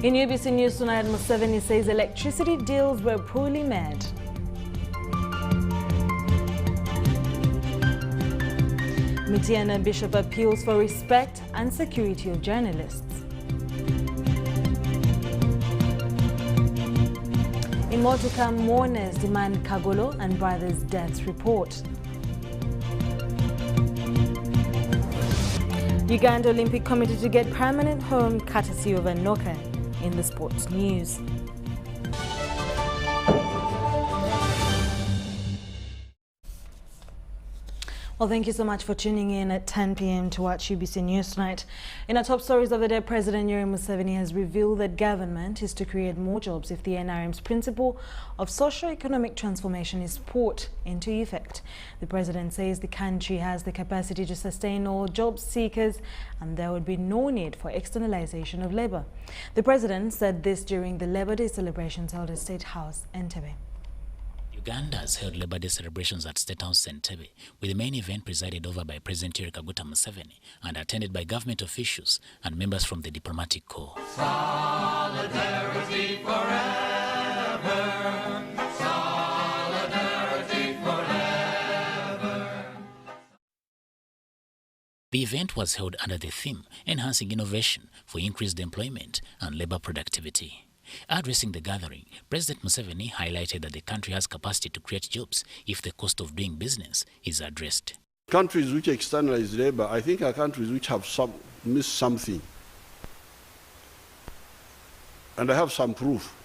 In UBC News tonight, Museveni says electricity deals were poorly made. Mitiana Bishop appeals for respect and security of journalists. In more to come, mourners demand Kagolo and brothers' deaths report. Uganda Olympic Committee to get permanent home courtesy of Noka. In the sports news. Well, thank you so much for tuning in at 10 p.m. to watch UBC News tonight. In our top stories of the day, President Yoweri Museveni has revealed that government is to create more jobs if the NRM's principle of socio-economic transformation is put into effect. The president says the country has the capacity to sustain all job seekers and there would be no need for externalization of labor. The president said this during the Labor Day celebrations held at State House, Entebbe. Uganda has held Labor Day celebrations at State House Entebbe, with the main event presided over by President Yoweri Museveni and attended by government officials and members from the diplomatic corps. Solidarity forever. Solidarity forever. The event was held under the theme Enhancing Innovation for Increased Employment and Labor Productivity. Addressing the gathering, President Museveni highlighted that the country has capacity to create jobs if the cost of doing business is addressed. Countries which externalize labor, I think, are countries which have missed something. And I have some proof.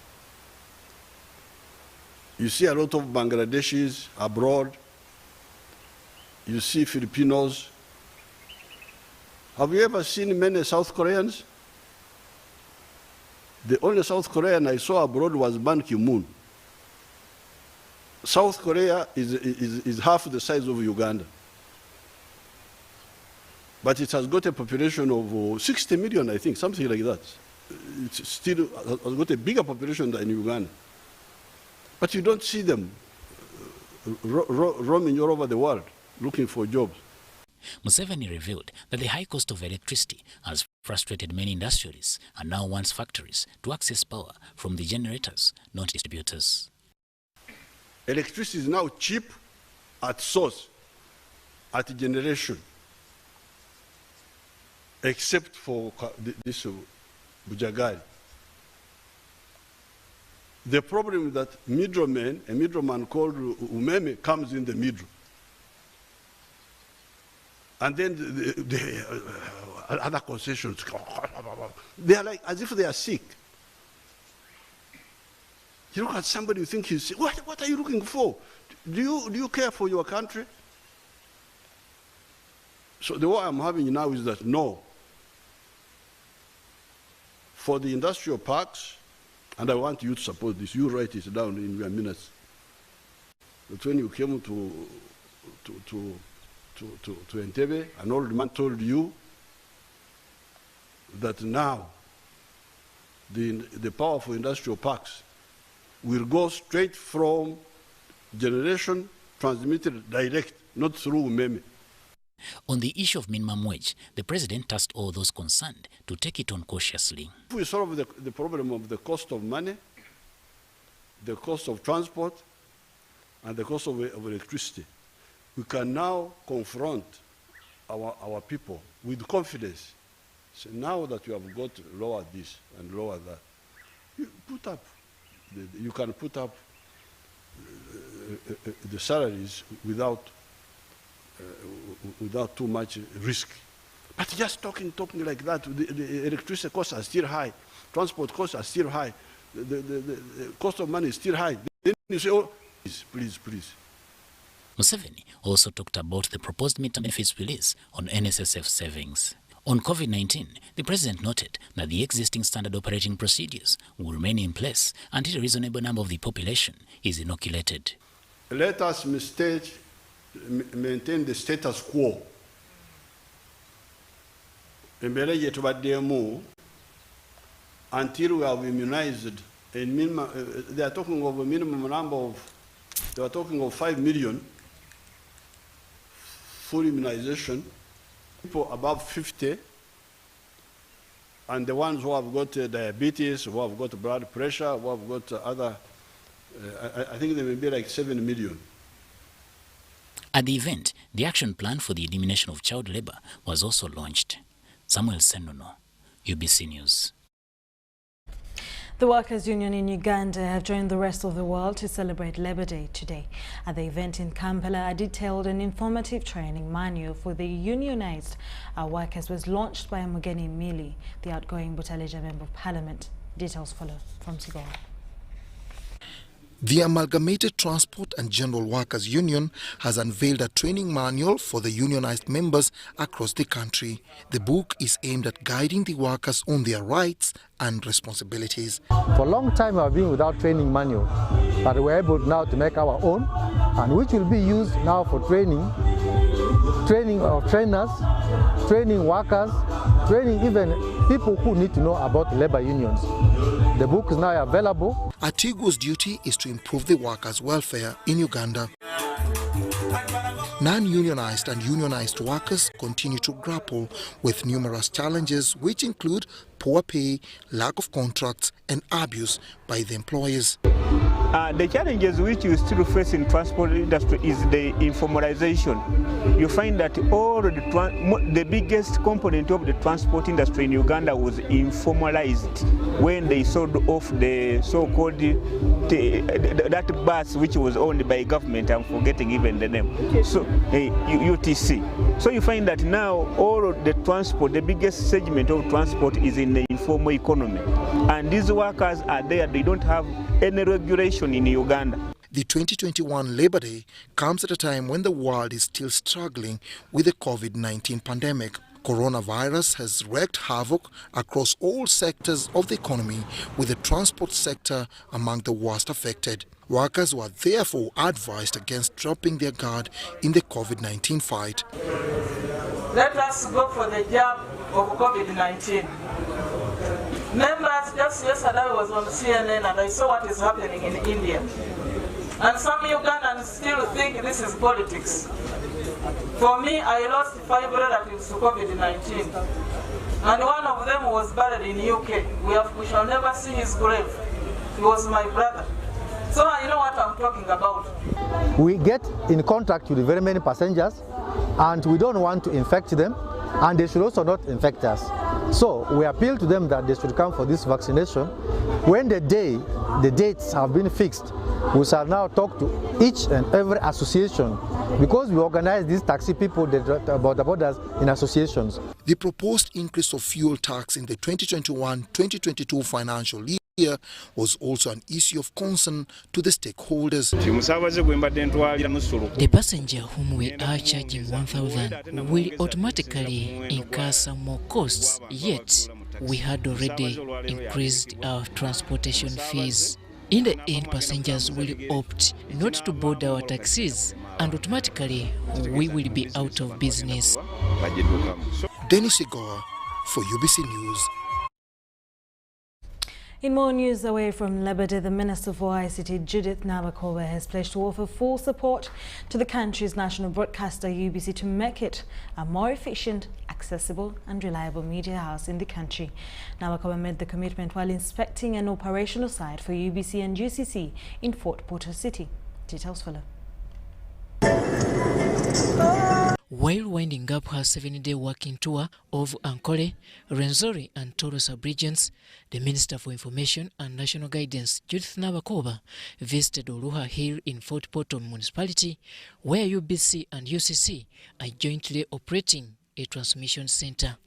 You see a lot of Bangladeshis abroad. You see Filipinos. Have you ever seen many South Koreans? The only South Korean I saw abroad was Ban Ki-moon. South Korea is half the size of Uganda. But it has got a population of 60 million, I think, something like that. It still has got a bigger population than Uganda. But you don't see them roaming all over the world looking for jobs. Museveni revealed that the high cost of electricity has frustrated many industrialists and now wants factories to access power from the generators, not distributors. Electricity is now cheap at source, at generation, except for this Bujagari. The problem is that a middleman called Umeme comes in the middle. And then the other concessions, they are like as if they are sick. You look at somebody, you think he's sick. What are you looking for? Do you care for your country? So the war I'm having now is that no. For the industrial parks, and I want you to support this, you write it down in your minutes. But when you came to Entebbe, an old man told you that now the powerful industrial parks will go straight from generation transmitted direct, not through Umeme. On the issue of minimum wage, the president asked all those concerned to take it on cautiously. If we solve the problem of the cost of money, the cost of transport, and the cost of electricity, we can now confront our people with confidence. So now that you have got lower this and lower that, you can put up the salaries without too much risk. But just talking like that, the electricity costs are still high, transport costs are still high, the cost of money is still high. Then you say, oh, please. Museveni also talked about the proposed midterm benefits release on NSSF savings. On COVID-19, the president noted that the existing standard operating procedures will remain in place until a reasonable number of the population is inoculated. Let us maintain the status quo. Until we have immunized a minimum, they are talking of a minimum number of, they are talking of 5 million full immunization, people above 50, and the ones who have got diabetes, who have got blood pressure, who have got other, I think there may be like 7 million. At the event, the action plan for the elimination of child labor was also launched. Samuel Senono, UBC News. The Workers' Union in Uganda have joined the rest of the world to celebrate Labour Day today. At the event in Kampala, a detailed and informative training manual for the unionised workers was launched by Mugeni Mili, the outgoing Butaleja Member of Parliament. Details follow from Sigora. The Amalgamated Transport and General Workers Union has unveiled a training manual for the unionized members across the country. The book is aimed at guiding the workers on their rights and responsibilities. For a long time we have been without training manual, but we're able now to make our own, and which will be used now for training of trainers, training workers, training even people who need to know about labor unions. The book is now available. Atigo's duty is to improve the workers' welfare in Uganda. Non-unionized and unionized workers continue to grapple with numerous challenges, which include poor pay, lack of contracts, and abuse by the employers. The challenges which you still face in transport industry is the informalization. You find that all the biggest component of the transport industry in Uganda was informalized when they sold off the so-called that bus which was owned by government. I'm forgetting even the name. So UTC. So you find that now all of the transport, the biggest segment of transport is in the informal economy, and these workers are there. They don't have any regulation in Uganda. The 2021 Labour Day comes at a time when the world is still struggling with the COVID-19 pandemic. Coronavirus has wreaked havoc across all sectors of the economy, with the transport sector among the worst affected. Workers were therefore advised against dropping their guard in the COVID-19 fight. Let us go for the jab of COVID-19. Members, just yesterday I was on CNN and I saw what is happening in India. And some Ugandans still think this is politics. For me, I lost 5 relatives to COVID-19. And one of them was buried in UK. We shall never see his grave. He was my brother. So I know what I'm talking about. We get in contact with very many passengers, and we don't want to infect them, and they should also not infect us. So we appeal to them that they should come for this vaccination. When the dates have been fixed, we shall now talk to each and every association, because we organize these taxi people about the borders in associations. The proposed increase of fuel tax in the 2021-2022 financial year was also an issue of concern to the stakeholders. The passenger whom we are charging 1,000 will automatically incur some more costs, yet we had already increased our transportation fees. In the end, passengers will opt not to board our taxis, and automatically we will be out of business. Dennis Igoa for UBC News. In more news away from Labour Day, the Minister for ICT, Judith Nabakova, has pledged to offer full support to the country's national broadcaster, UBC, to make it a more efficient, accessible and reliable media house in the country. Nabakova made the commitment while inspecting an operational site for UBC and UCC in Fort Portal City. Details follow. While winding up her 7-day working tour of Ankole, Rwenzori and Toro sub-regions, the Minister for Information and National Guidance, Judith Nabakova, visited Oluha Hill in Fort Portal Municipality, where UBC and UCC are jointly operating a transmission center.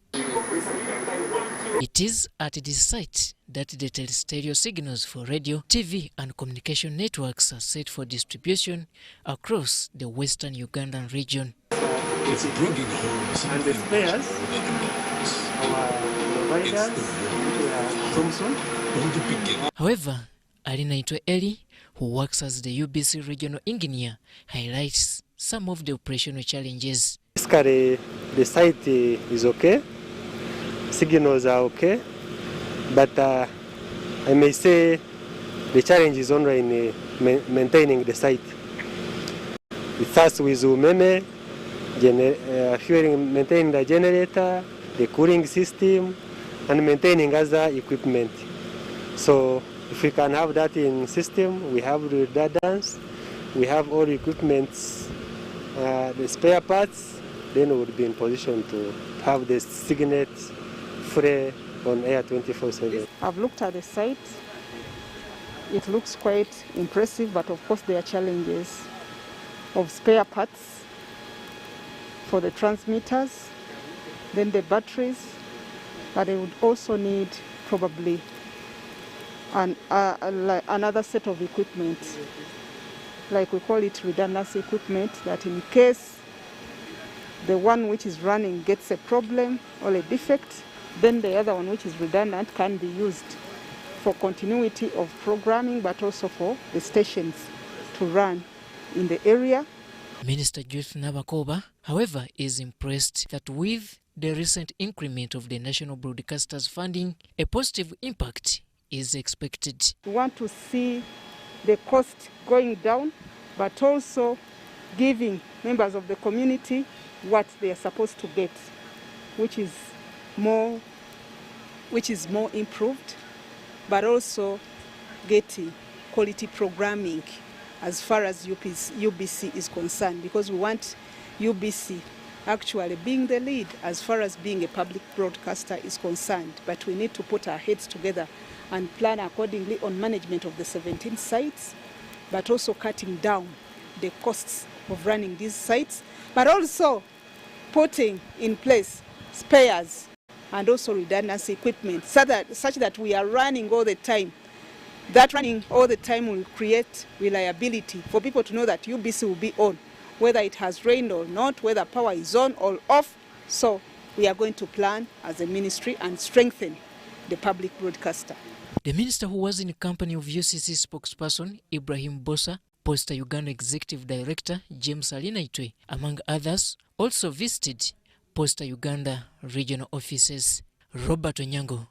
It is at this site that the terrestrial signals for radio, TV and communication networks are set for distribution across the western Ugandan region. And the spares, our providers, Thompson. However, Alina Itwe-Eli, who works as the UBC regional engineer, highlights some of the operational challenges. Basically, the site is okay, signals are okay, but I may say the challenge is only in maintaining the site. It starts with umeme, fueling, maintaining the generator, the cooling system, and maintaining other equipment. So if we can have that in system, we have redundancy, we have all equipments, the spare parts, then we would be in position to have the Signet free on air 24/7. I've looked at the site. It looks quite impressive, but of course there are challenges of spare parts for the transmitters, then the batteries, but they would also need probably another set of equipment, like we call it redundancy equipment, that in case the one which is running gets a problem or a defect, then the other one which is redundant can be used for continuity of programming, but also for the stations to run in the area. Minister Judith Nabakoba, however, is impressed that with the recent increment of the National Broadcasters funding, a positive impact is expected. We want to see the cost going down, but also giving members of the community what they are supposed to get, which is more improved, but also getting quality programming as far as UBC is concerned, because we want UBC actually being the lead as far as being a public broadcaster is concerned. But we need to put our heads together and plan accordingly on management of the 17 sites, but also cutting down the costs of running these sites, but also putting in place spares and also redundancy equipment such that we are running all the time. That running all the time will create reliability for people to know that UBC will be on, whether it has rained or not, whether power is on or off. So we are going to plan as a ministry and strengthen the public broadcaster. The minister, who was in the company of UCC spokesperson Ibrahim Bosa, Posta Uganda Executive Director James Alinaitwe, among others, also visited Posta Uganda regional offices. Robert Onyango,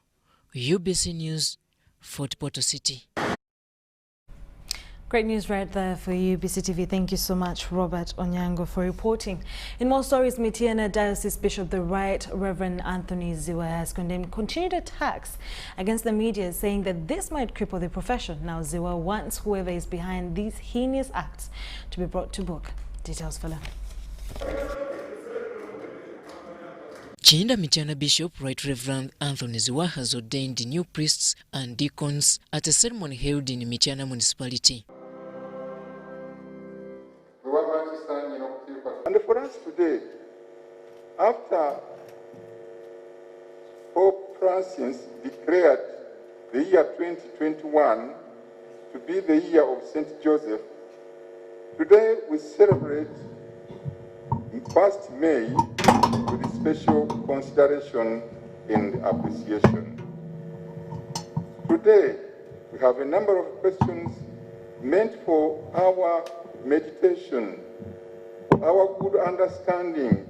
UBC News, Fort Portal City. Great news right there for UBC TV. Thank you so much, Robert Onyango, for reporting. In more stories, Mityana Diocese Bishop the Right Reverend Anthony Ziwa has condemned continued attacks against the media, saying that this might cripple the profession. Now Ziwa wants whoever is behind these heinous acts to be brought to book. Details follow. Chinda Mityana Bishop Right Reverend Anthony Ziwa has ordained new priests and deacons at a ceremony held in Mityana municipality. And for us today, after Pope Francis declared the year 2021 to be the year of St. Joseph, today we celebrate 1st May with special consideration and appreciation. Today, we have a number of questions meant for our meditation, our good understanding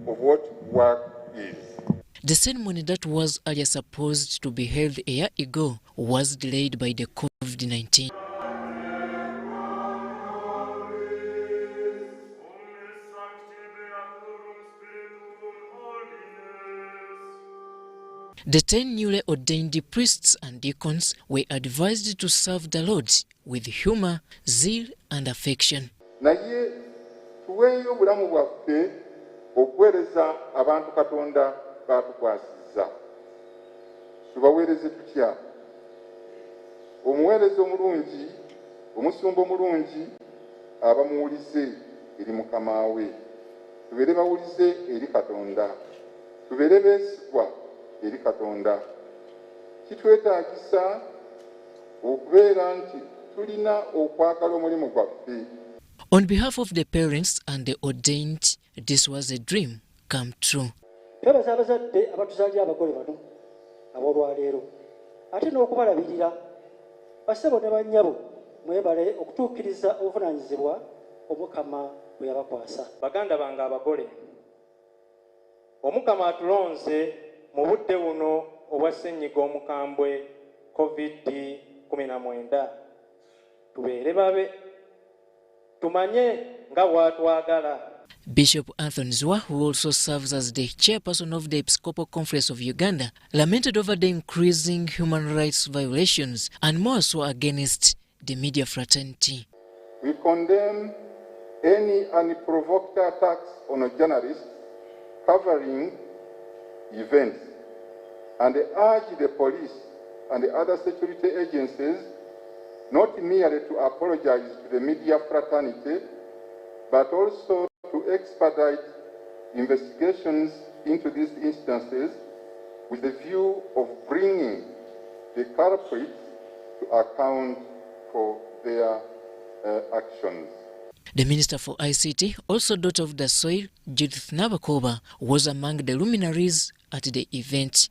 of what work is. The ceremony that was earlier supposed to be held a year ago was delayed by the COVID-19. The 10 newly ordained priests and deacons were advised to serve the Lord with humor, zeal, and affection. Naye tuweeyo obulamu bwaffe okuweereza abantu Katonda batukwasizza. Tubaweereze tutya? Omuweereza omulungi, omusumba omulungi aba muwulize eri Mukama we. Tubeere bawulize eri Katonda. Tubeere beesigwa eri Katonda. Kitwetaagisa okubeera nti tulina okwagala omulimu gwaffe. On behalf of the parents and the ordained, this was a dream come true. Abazadde abatuzaalira abagole bano ab'olwaleero ate n'okubalabirira bassebo ne bannyabo mwebale okutuukiriza obuvunaanyizibwa Omukama bwe yabakwasa. Baganda bange abagole, Omukama atulonze mu budde buno obwa ssenyiga omukambwe COVID-19. Tubeere babe, tumanye nga bw'atwagala Bishop Anthony Zwa, who also serves as the chairperson of the Episcopal Conference of Uganda, lamented over the increasing human rights violations and more so against the media fraternity. We condemn any unprovoked attacks on a journalist covering events and urge the police and the other security agencies not merely to apologize to the media fraternity, but also to expedite investigations into these instances with the view of bringing the culprits to account for their actions. The Minister for ICT, also daughter of the soil, Judith Nabakoba, was among the luminaries at the event.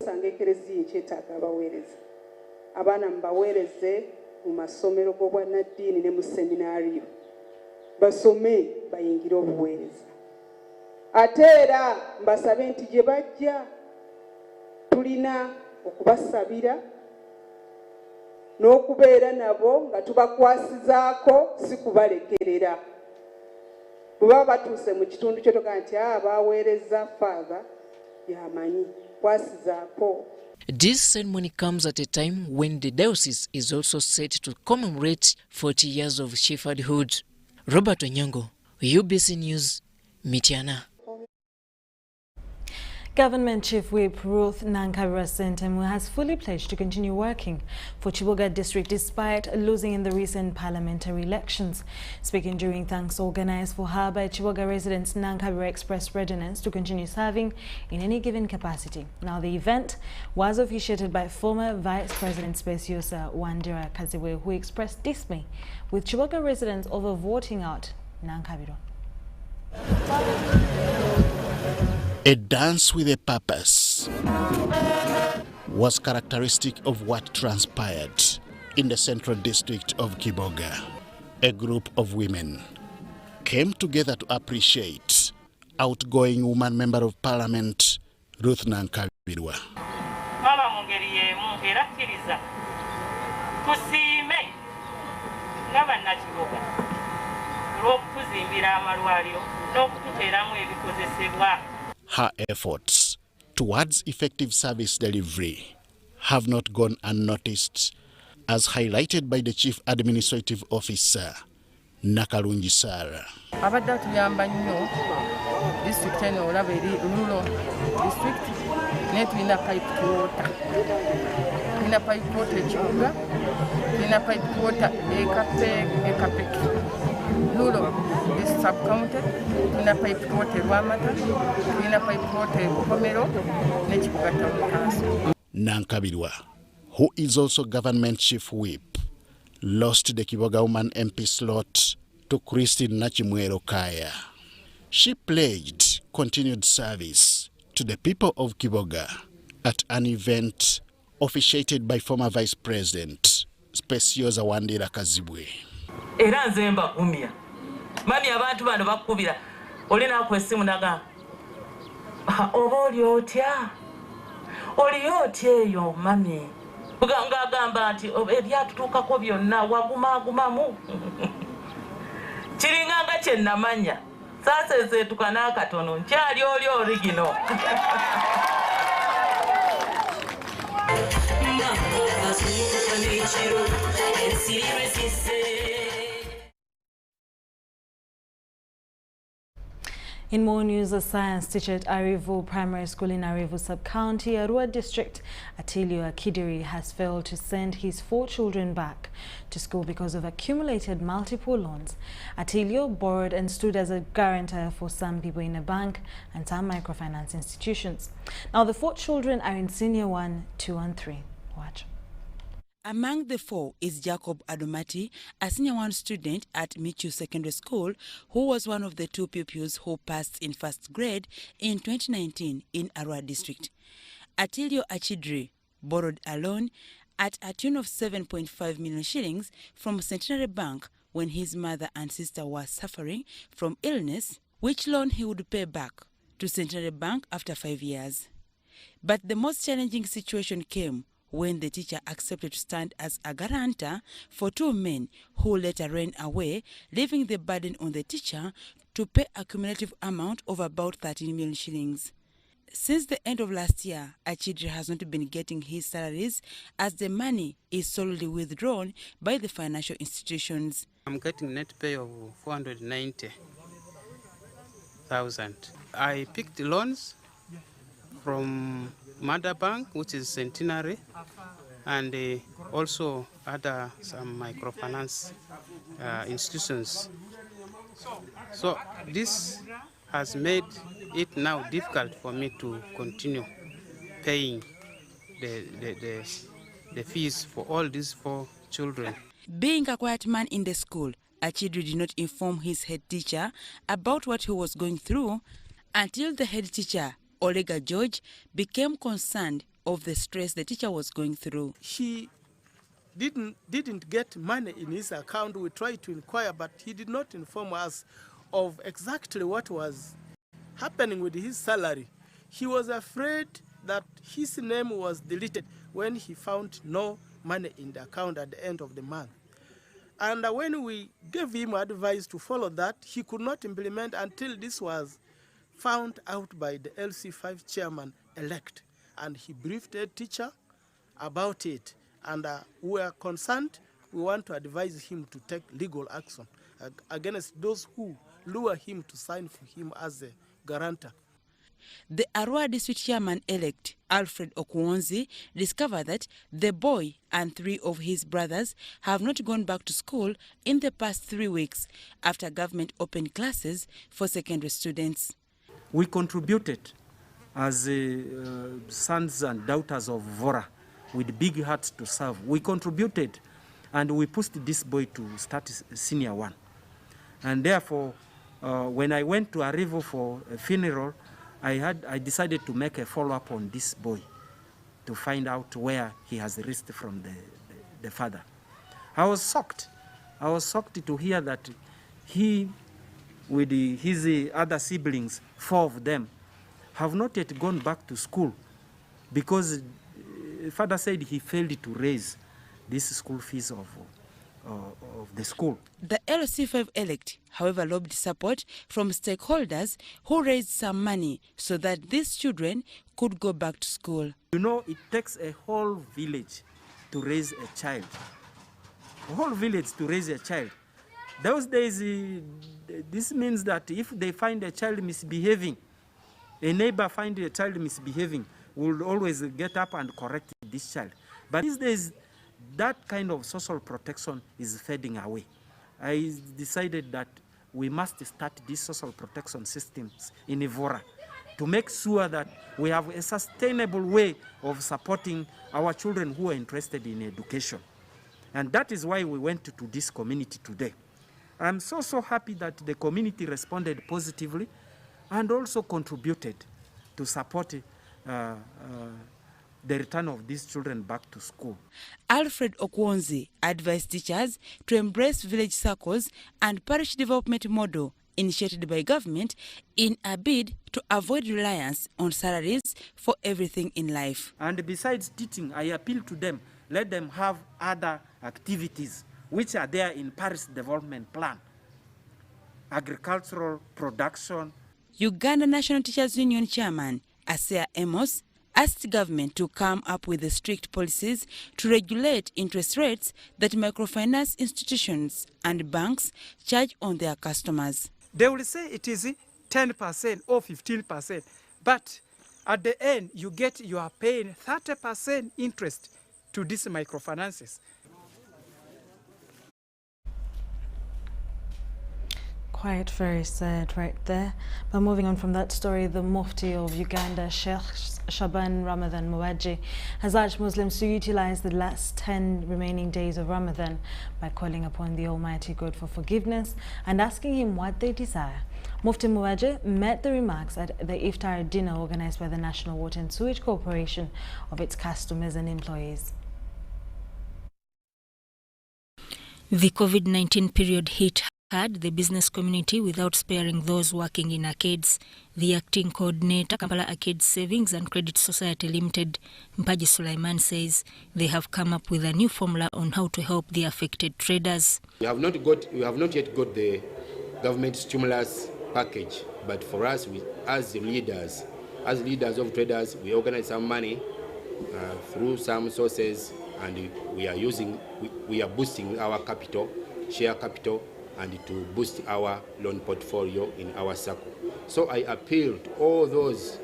Abana mbaweereze mu masomero g'obwannaddiini ne mu seminaariyo basome bayingire obuweereza. Ate era mbasabe nti gye bajja tulina okubasabira n'okubeera nabo nga tubakwasizaako si kubalekerera. Bwe baba batuuse mu kitundu kyo toga nti baweereza faaza yamanyi kwasizaako. This ceremony comes at a time when the diocese is also set to commemorate 40 years of shepherdhood. Robert Onyango, UBC News, Mityana. Government Chief Whip Ruth Nankabira Sentamu has fully pledged to continue working for Chiboga District despite losing in the recent parliamentary elections. Speaking during thanks organized for her by Chiboga residents, Nankabira expressed readiness to continue serving in any given capacity. Now, the event was officiated by former Vice President Speciosa Wandira Kaziwe, who expressed dismay with Chiboga residents over voting out Nankabira. A dance with a purpose was characteristic of what transpired in the Central District of Kiboga. A group of women came together to appreciate outgoing woman member of parliament Ruth Nankabirwa. Her efforts towards effective service delivery have not gone unnoticed, as highlighted by the Chief Administrative Officer, Nakalungi Sara. Abadde tuyamba nnyo district eno olaba eri rural district ne tulina pipe water. Tulina pipe water ekibuga, tulina pipe water ekapeki. Rural is sub-counted, tulina pipe water Rwamata, tulina pipe water Bukomero n'ekibuga town council. Nankabirwa, who is also government chief whip, lost the Kiboga woman MP slot to Christine Nachimwero Kaya. She pledged continued service to the people of Kiboga at an event officiated by former Vice President Speciosa Wandira Kazibwe. Era nze mbakumya mami abantu bano bakubira olina kwesimu naga oba oli otya eyo mami nga agamba nti ebyatutuukako byonna wagumagumamu kiringa nga kye namanya saaseeseetuka n'akatono nkyali oli origino. In more news, a science teacher at Arivu Primary School in Arivu Sub-County, Arua District, Atilio Akidiri, has failed to send his 4 children back to school because of accumulated multiple loans. Atilio borrowed and stood as a guarantor for some people in a bank and some microfinance institutions. Now, the 4 children are in Senior 1, 2 and 3. Watch. Among the 4 is Jacob Adomati, a Senior 1 student at Michu Secondary School, who was one of the 2 pupils who passed in first grade in 2019 in Arua District. Atilio Achidri borrowed a loan at a tune of 7.5 million shillings from Centenary Bank when his mother and sister were suffering from illness, which loan he would pay back to Centenary Bank after 5 years. But the most challenging situation came when the teacher accepted to stand as a guarantor for 2 men who later ran away, leaving the burden on the teacher to pay a cumulative amount of about 13 million shillings. Since the end of last year, Achidri has not been getting his salaries as the money is solely withdrawn by the financial institutions. I'm getting net pay of 490,000. I picked loans from Mother Bank, which is Centenary, and also some microfinance institutions. So this has made it now difficult for me to continue paying the fees for all these 4 children. Being a quiet man in the school, Achidri did not inform his head teacher about what he was going through until the head teacher, Olega George, became concerned of the stress the teacher was going through. He didn't get money in his account. We tried to inquire, but he did not inform us of exactly what was happening with his salary. He was afraid that his name was deleted when he found no money in the account at the end of the month. And when we gave him advice to follow that, he could not implement until this was found out by the LC5 chairman-elect. And he briefed the teacher about it. And we are concerned. We want to advise him to take legal action against those who lure him to sign for him as a guarantor. The Arua district chairman-elect, Alfred Okwonzi, discovered that the boy and 3 of his brothers have not gone back to school in the past 3 weeks after government opened classes for secondary students. We contributed as sons and daughters of Vora with big hearts to serve. We contributed and we pushed this boy to start senior 1. And therefore, when I went to Arrivo for a funeral, I decided to make a follow-up on this boy to find out where he has reached from the father. I was shocked. I was shocked to hear that he, with his other siblings, 4 of them, have not yet gone back to school because father said he failed to raise this school fees of the school. The LC5 elect, however, lobbied support from stakeholders who raised some money so that these children could go back to school. You know, it takes a whole village to raise a child. A whole village to raise a child. Those days, this means that if they find a child misbehaving, a neighbor find a child misbehaving, will always get up and correct this child. But these days, that kind of social protection is fading away. I decided that we must start these social protection systems in Evora to make sure that we have a sustainable way of supporting our children who are interested in education. And that is why we went to this community today. I'm so happy that the community responded positively and also contributed to support the return of these children back to school. Alfred Okwonzi advised teachers to embrace village circles and parish development model initiated by government in a bid to avoid reliance on salaries for everything in life. And besides teaching, I appeal to them, let them have other activities which are there in parish development plan. Agricultural production. Uganda National Teachers Union Chairman Asea Amos asked government to come up with the strict policies to regulate interest rates that microfinance institutions and banks charge on their customers. They will say it is 10% or 15%, but at the end you are paying 30% interest to these microfinances. Quite very sad right there. But moving on from that story, the Mufti of Uganda, Sheikh Shaban Ramadan Muwaji, has urged Muslims to utilize the last 10 remaining days of Ramadan by calling upon the Almighty God for forgiveness and asking him what they desire. Mufti Muwaji met the remarks at the iftar dinner organized by the National Water and Sewage Corporation of its customers and employees. The COVID-19 period hit hard the business community without sparing those working in arcades. The acting coordinator, Kampala Arcade Savings and Credit Society Limited, Mpaji Sulaiman, says they have come up with a new formula on how to help the affected traders. We have not yet got the government stimulus package. But for us, as leaders of traders, we organize some money through some sources, and we are boosting our capital, share capital, and to boost our loan portfolio in our circle. So I appeal to all those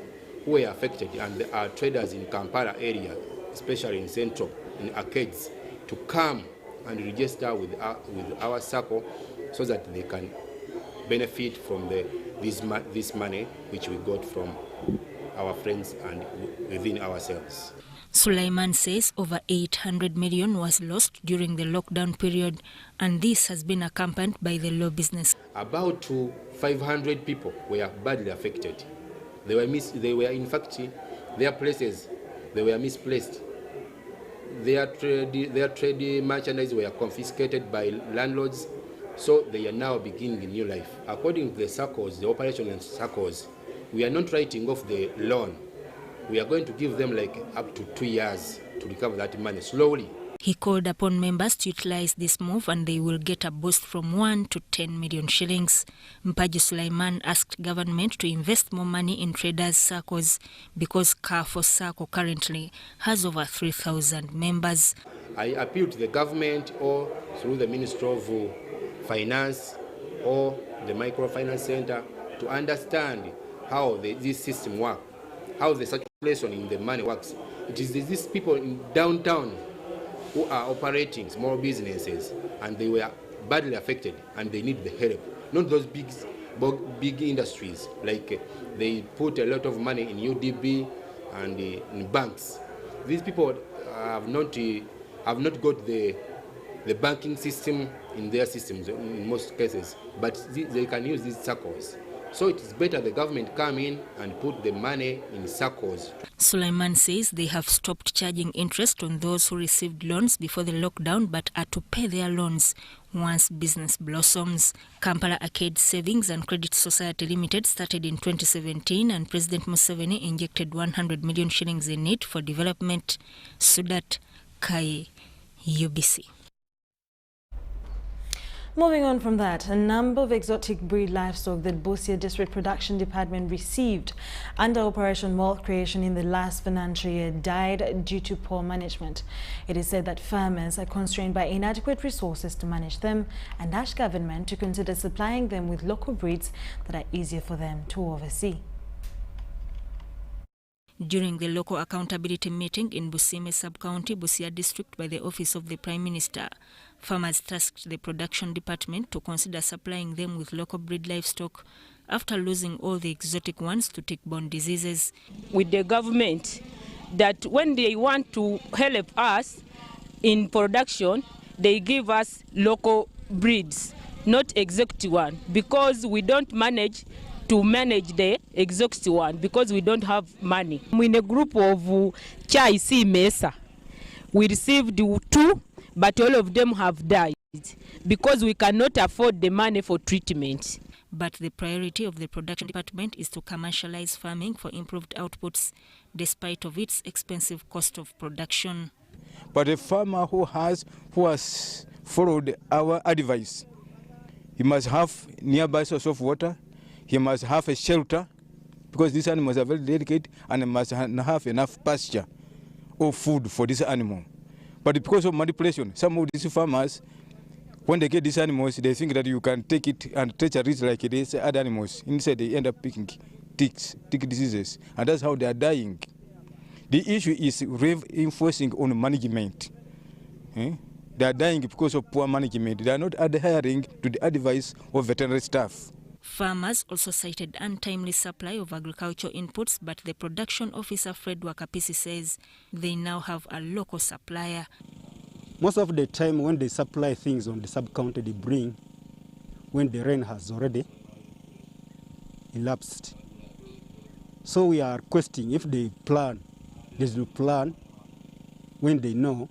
who were affected and are traders in Kampala area, especially in Central, in Arcades, to come and register with our circle so that they can benefit from this money which we got from our friends and within ourselves. Sulaiman says over 800 million was lost during the lockdown period, and this has been accompanied by the law business. About 500 people were badly affected. They were in fact, their places, they were misplaced. Their trade merchandise were confiscated by landlords, so they are now beginning a new life. According to the circles, the operation in circles, we are not writing off the loan. We are going to give them like up to 2 years to recover that money slowly. He called upon members to utilize this move and they will get a boost from 1 to 10 million shillings. Mpaji Sulaiman asked government to invest more money in traders' circles because Carrefour Circle currently has over 3,000 members. I appeal to the government or through the Ministry of Finance or the Microfinance Center to understand how this system works, how the circulation in the money works. It is these people in downtown who are operating small businesses, and they were badly affected, and they need the help. Not those big industries, like they put a lot of money in UDB and in banks. These people have not got the banking system in their systems in most cases, but they can use these circles. So it is better the government come in and put the money in circles. Sulaiman says they have stopped charging interest on those who received loans before the lockdown but are to pay their loans once business blossoms. Kampala Arcade Savings and Credit Society Limited started in 2017 and President Museveni injected 100 million shillings in it for development. Sudat Kai, UBC. Moving on from that, a number of exotic breed livestock that Busia District Production Department received under Operation Wealth Creation in the last financial year died due to poor management. It is said that farmers are constrained by inadequate resources to manage them and asked government to consider supplying them with local breeds that are easier for them to oversee. During the local accountability meeting in Busime Sub-County, Busia District by the Office of the Prime Minister, farmers tasked the production department to consider supplying them with local breed livestock after losing all the exotic ones to tick-borne diseases. With the government, that when they want to help us in production, they give us local breeds, not exotic one, because we don't manage to manage the exotic one because we don't have money. In a group of Chai C Mesa, we received 2, but all of them have died because we cannot afford the money for treatment. But the priority of the production department is to commercialize farming for improved outputs, despite of its expensive cost of production. But a farmer who has followed our advice, he must have nearby source of water. He must have a shelter because these animals are very delicate, and must have enough pasture or food for this animal. But because of manipulation, some of these farmers, when they get these animals, they think that you can take it and treat it like it is other animals. Instead, they end up picking tick diseases, and that's how they are dying. The issue is reinforcing on management. They are dying because of poor management. They are not adhering to the advice of veterinary staff. Farmers also cited untimely supply of agricultural inputs, but the production officer Fred Wakapisi says they now have a local supplier. Most of the time when they supply things on the sub-county, they bring when the rain has already elapsed. So we are questioning if they plan, they should plan when they know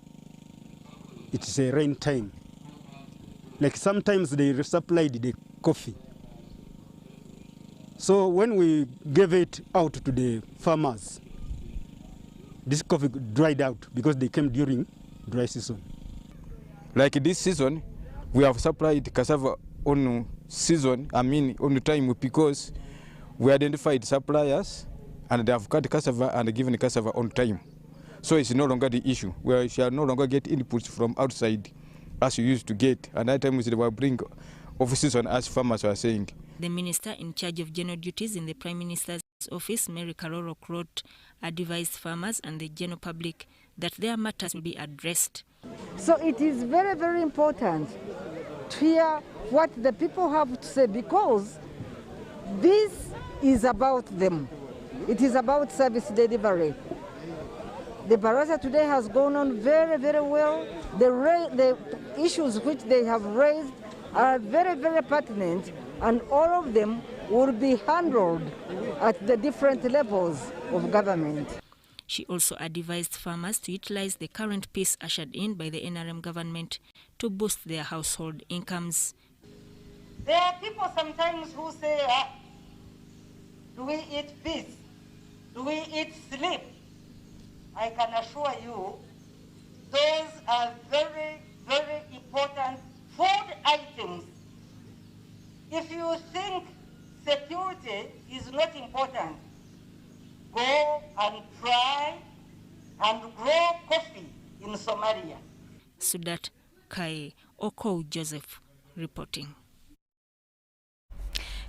it's a rain time. Like sometimes they supplied the coffee. So when we gave it out to the farmers, this coffee dried out because they came during dry season. Like this season, we have supplied cassava on season, on time, because we identified suppliers and they have cut cassava and given cassava on time. So it's no longer the issue. We shall no longer get inputs from outside as we used to get. And that time we will bring off-season, as farmers were saying. The minister in charge of general duties in the Prime Minister's office, Mary Karoro Krot, advised farmers and the general public that their matters will be addressed. So it is very, very important to hear what the people have to say, because this is about them. It is about service delivery. The baraza today has gone on very, very well. The issues which they have raised are very, very pertinent, and all of them will be handled at the different levels of government. She also advised farmers to utilize the current peace ushered in by the NRM government to boost their household incomes. There are people sometimes who say, do we eat peace? Do we eat sleep? I can assure you, those are very, very important food items. If you think security is not important, go and try and grow coffee in Somalia. Sudat Kai Oko Joseph reporting.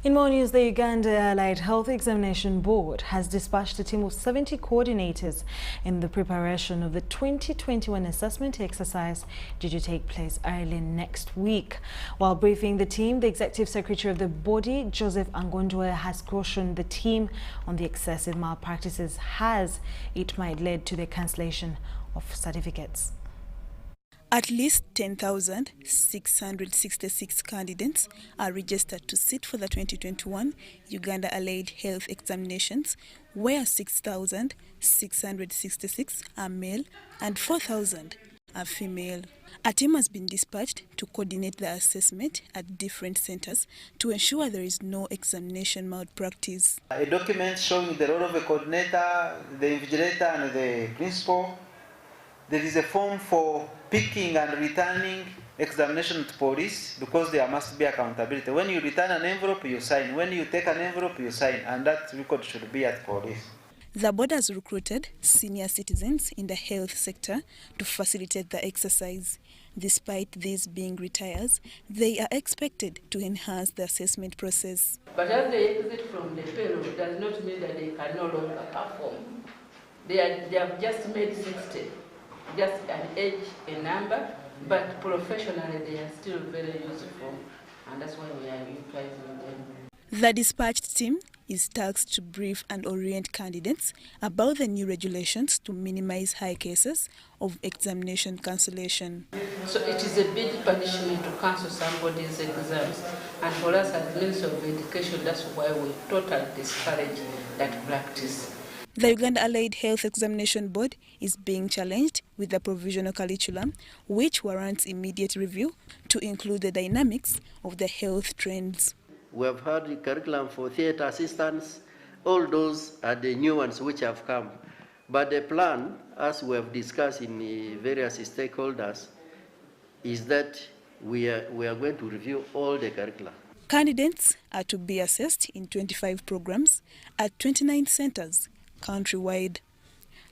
In more news, the Uganda Allied Health Examination Board has dispatched a team of 70 coordinators in the preparation of the 2021 assessment exercise due to take place early next week. While briefing the team, the Executive Secretary of the body, Joseph Angondwe, has cautioned the team on the excessive malpractices as it might lead to the cancellation of certificates. At least 10,666 candidates are registered to sit for the 2021 Uganda Allied Health Examinations, where 6,666 are male and 4,000 are female. A team has been dispatched to coordinate the assessment at different centers to ensure there is no examination malpractice. A document showing the role of the coordinator, the invigilator and the principal. There is a form for picking and returning examination to police, because there must be accountability. When you return an envelope, you sign. When you take an envelope, you sign. And that record should be at police. The board has recruited senior citizens in the health sector to facilitate the exercise. Despite these being retires, they are expected to enhance the assessment process. But as they exit from the payroll, it does not mean that they can no longer perform. They have just made 60. Just an age, a number, but professionally they are still very useful, and that's why we are utilizing them. The dispatched team is tasked to brief and orient candidates about the new regulations to minimize high cases of examination cancellation. So it is a big punishment to cancel somebody's exams, and for us as Minister of Education, that's why we totally discourage that practice. The Uganda Allied Health Examination Board is being challenged with the provisional curriculum, which warrants immediate review to include the dynamics of the health trends. We have had the curriculum for theatre assistants. All those are the new ones which have come. But the plan, as we have discussed in the various stakeholders, is that we are going to review all the curricula. Candidates are to be assessed in 25 programs at 29 centers countrywide.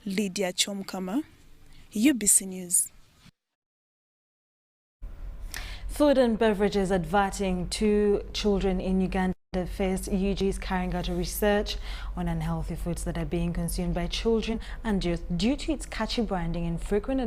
Lydia Chomkama, UBC News. Food and beverages adverting to children in Uganda First, UG is carrying out a research on unhealthy foods that are being consumed by children and youth due to its catchy branding and frequent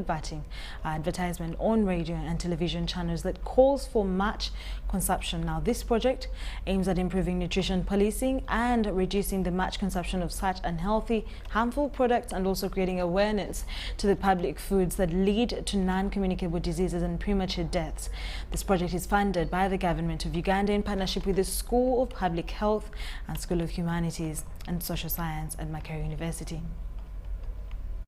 advertisement on radio and television channels that calls for much consumption. Now, this project aims at improving nutrition policing and reducing the much consumption of such unhealthy, harmful products, and also creating awareness to the public foods that lead to non-communicable diseases and premature deaths. This project is funded by the government of Uganda in partnership with the School of Public Health and School of Humanities and Social Science at Makerere University.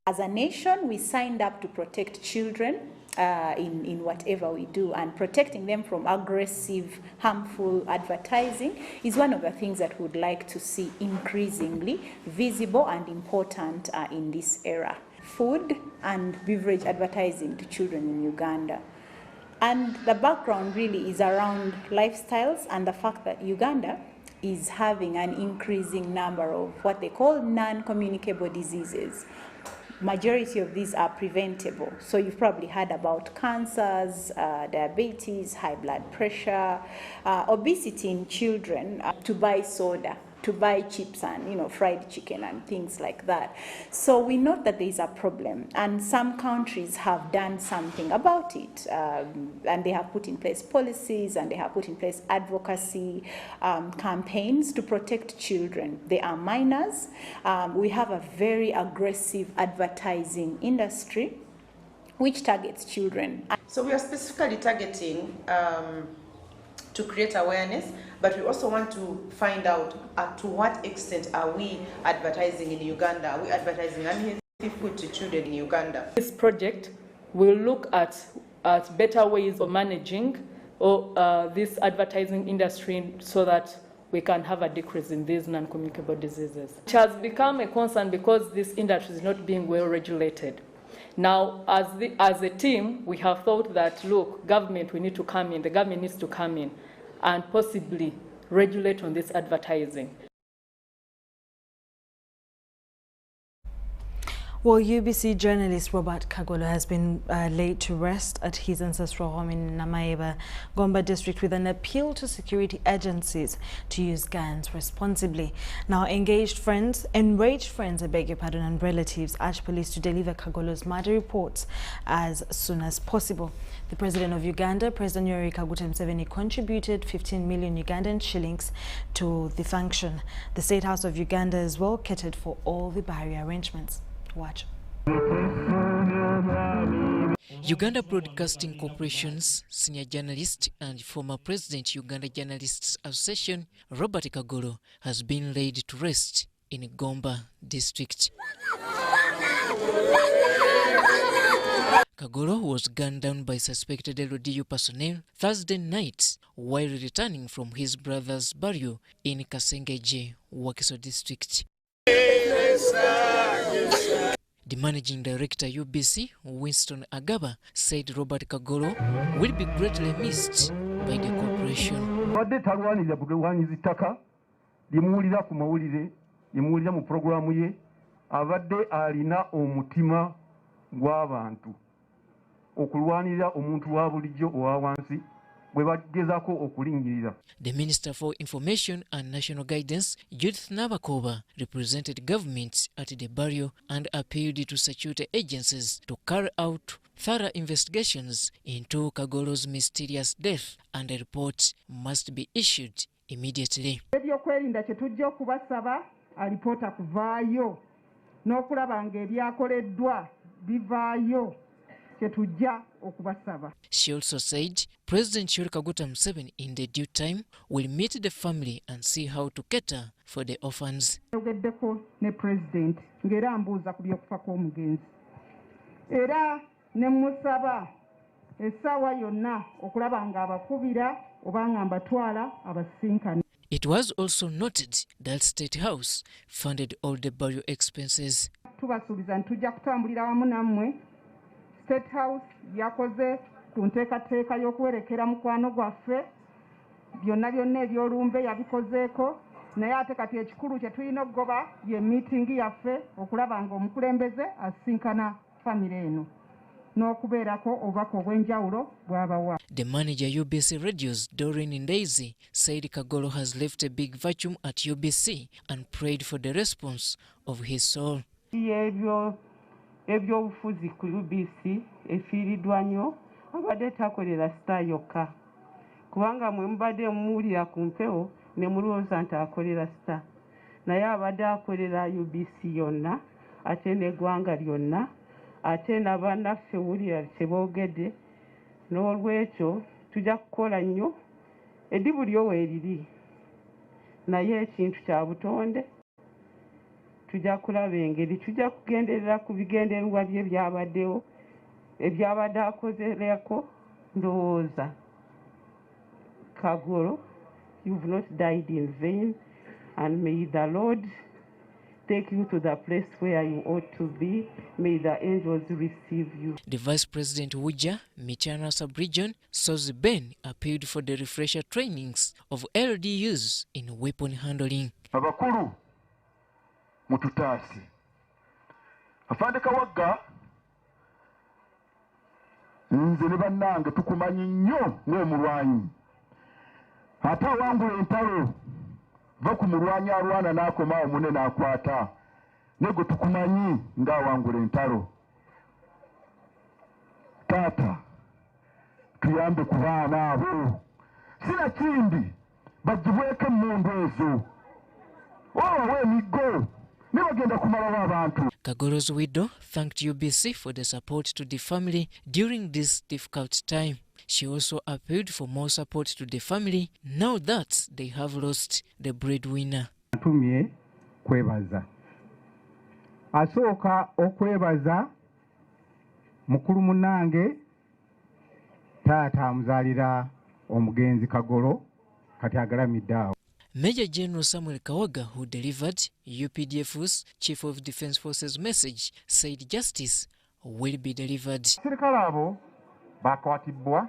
As a nation, we signed up to protect children in whatever we do, and protecting them from aggressive, harmful advertising is one of the things that we would like to see increasingly visible and important in this era. Food and beverage advertising to children in Uganda. And the background really is around lifestyles and the fact that Uganda is having an increasing number of what they call non-communicable diseases. Majority of these are preventable. So you've probably heard about cancers, diabetes, high blood pressure, obesity in children, to buy soda, to buy chips and fried chicken and things like that. So we know that there is a problem, and some countries have done something about it, and they have put in place policies and they have put in place advocacy campaigns to protect children. They are minors. We have a very aggressive advertising industry which targets children. So we are specifically targeting to create awareness, but we also want to find out to what extent are we advertising in Uganda? Are we advertising unhealthy food to children in Uganda? This project will look at better ways of managing this advertising industry so that we can have a decrease in these non-communicable diseases. It has become a concern because this industry is not being well regulated. Now, as a team, we have thought that, look, government, we need to come in, the government needs to come in and possibly regulate on this advertising. Well, UBC journalist Robert Kagolo has been laid to rest at his ancestral home in Namayeba, Gomba district, with an appeal to security agencies to use guns responsibly. Now, enraged friends, and relatives urge police to deliver Kagolo's murder reports as soon as possible. The President of Uganda, President Yoweri Kaguta Museveni, contributed 15 million Ugandan shillings to the function. The State House of Uganda as well catered for all the barrier arrangements. Watch. Uganda Broadcasting Corporation's senior journalist and former president Uganda Journalists Association, Robert Kagolo, has been laid to rest in Gomba district. Kagolo was gunned down by suspected LDU personnel Thursday night while returning from his brother's burial in Kasengeje, Wakiso district. The managing director UBC, Winston Agaba, said Robert Kagolo will be greatly missed by the corporation. The Minister for Information and National Guidance, Judith Nabakoba, represented government at the burial and appealed to security agencies to carry out thorough investigations into Kagolo's mysterious death, and a report must be issued immediately. She also said President Yoweri Kaguta Museveni in the due time will meet the family and see how to cater for the orphans. It was also noted that State House funded all the burial expenses. State House yakoze kunteekateeka y'okwerekera mukwano gwaffe byonna ebyolumbe yabikozeeko, naye ate kati ekikulu kye tulina okugoba ye miitingi yaffe okulaba ng'omukulembeze asinkana famire eno n'okubeerako obubaka obw'enjawulo bw'abawa. The manager UBC Radios, Doreen Ndeizi, said Kagolo has left a big vacuum at UBC and prayed for the response of his soul. Ebyobufuzi ku UBC efiiriddwa nnyo abadde takolera sita yokka, kubanga mwe mubadde muwulira ku mpewo ne mulowooza nti akolera sita, naye abadde akolera UBC yonna ate n'eggwanga lyonna, ate n'abannaffe wulira kye boogedde. N'olwekyo tujja kukola nnyo eddibu lyo weeriri, naye ekintu kya butonde tujja kulaba engeri, tujja kugenderera ku bigendererwa bye byabaddewo ebyabadde akozerako. Ndowooza Kagolo, you've not died in vain, and may the Lord take you to the place where you ought to be. May the angels receive you. The Vice President Wuja, Michana Sub-Region, Sozi Ben appealed for the refresher trainings of LDUs in weapon handling. Abakulu mututasi. Afande Kawagga nze ne bannange tukumanyi nnyo ng'omulwanyi. Ate wangula entalo va ku mulwanyi alwana n'akoma omune n'akwata. Nego tukumanyi ng'awangula entalo. Taata tuyambe ku baana abo. Sina kindi bagibweko emmundu ezo. Owawa emiggo ne bagenda kumalawo abantu. Kagolo's widow thanked UBC for the support to the family during this difficult time. She also appealed for more support to the family now that they have lost the breadwinner. Atumye kwebaza. Asooka okwebaza mukulu munange taata amuzaalira omugenzi Kagolo kati agalamidde awo. Major General Samuel Kawaga, who delivered UPDF's Chief of Defence Forces message, said justice will be delivered. Serikali abo bakwatibwa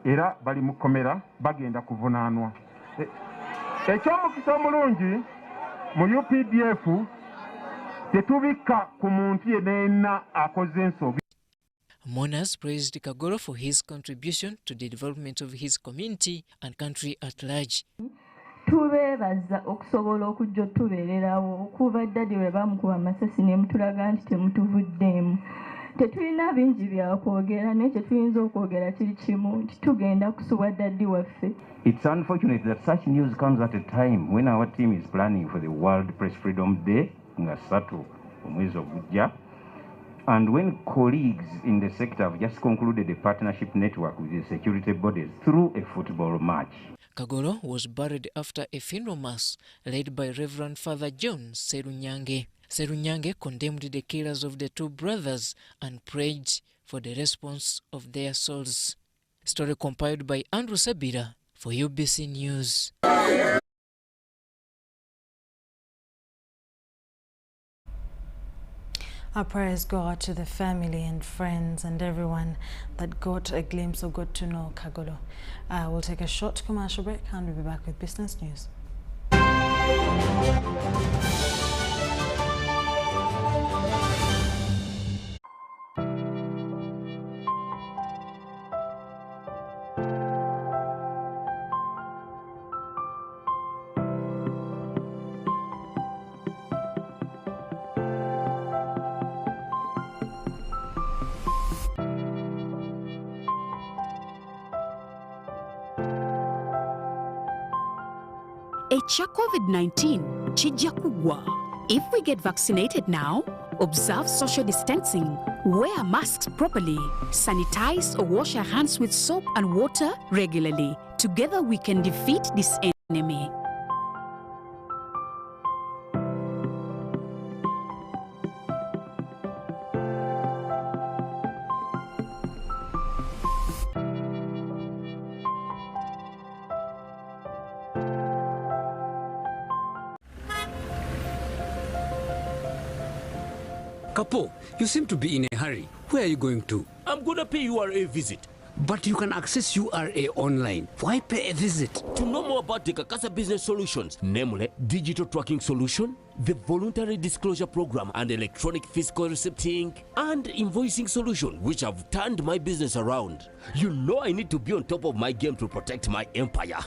era bali mu kkomera bagenda kuvunaanwa. Ekyomukisa omulungi mu UPDF tetubikka ku muntu yenna akoze ensobi. Mourners praised Kagolo for his contribution to the development of his community and country at large. Tubeebaza okusobola okujja otubeererawo okuva ddadi bwe bamukuba amasasi ne mutulaga nti temutuvuddeemu. Tetulina bingi bya kwogera naye kye tuyinza okwogera kiri kimu nti tugenda kusubwa ddadi waffe. It's unfortunate that such news comes at a time when our team is planning for the World Press Freedom Day nga 3 omwezi ogujja, and when colleagues in the sector have just concluded a partnership network with the security bodies through a football match. Kagolo was buried after a funeral mass led by Reverend Father John Serunyange. Serunyange condemned the killers of the two brothers and prayed for the response of their souls. Story compiled by Andrew Sabira for UBC News. Our prayers go out to the family and friends and everyone that got a glimpse or got to know Kagolo. We'll take a short commercial break and we'll be back with business news. Ekya COVID-19 kijja kugwa. If we get vaccinated now, observe social distancing, wear masks properly, sanitize or wash our hands with soap and water regularly. Together we can defeat this enemy. Kapo, you seem to be in a hurry. Where are you going to? I'm going to pay URA visit. But you can access URA online. Why pay a visit? To know more about the Kakasa Business Solutions, namely Digital Tracking Solution, the Voluntary Disclosure Program and Electronic Fiscal Receipting and Invoicing Solution, which have turned my business around. You know I need to be on top of my game to protect my empire.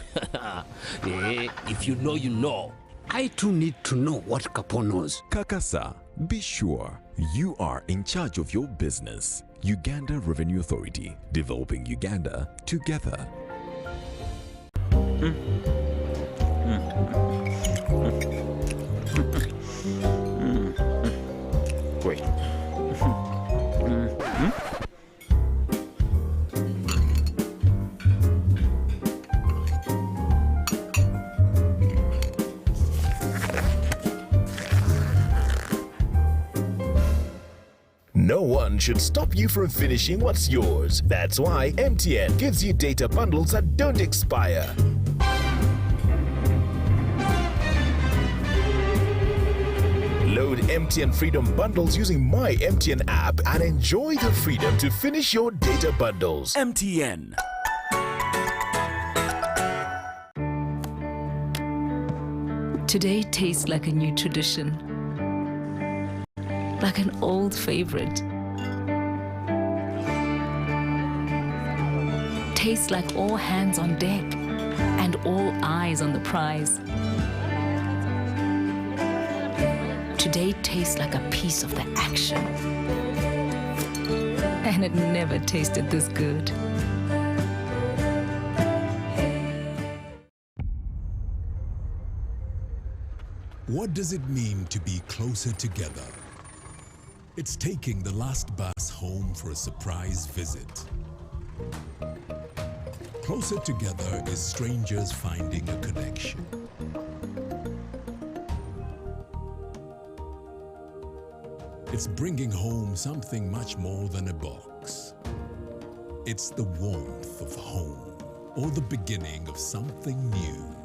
If you know, you know. I too need to know what Kapo knows. Kakasa, be sure you are in charge of your business. Uganda Revenue Authority, developing Uganda together. Wait. No one should stop you from finishing what's yours. That's why MTN gives you data bundles that don't expire. Load MTN Freedom Bundles using My MTN app and enjoy the freedom to finish your data bundles. MTN. Today tastes like a new tradition, like an old favorite. Tastes like all hands on deck and all eyes on the prize. Today tastes like a piece of the action. And it never tasted this good. What does it mean to be closer together? It's taking the last bus home for a surprise visit. Closer together is strangers finding a connection. It's bringing home something much more than a box. It's the warmth of home, or the beginning of something new.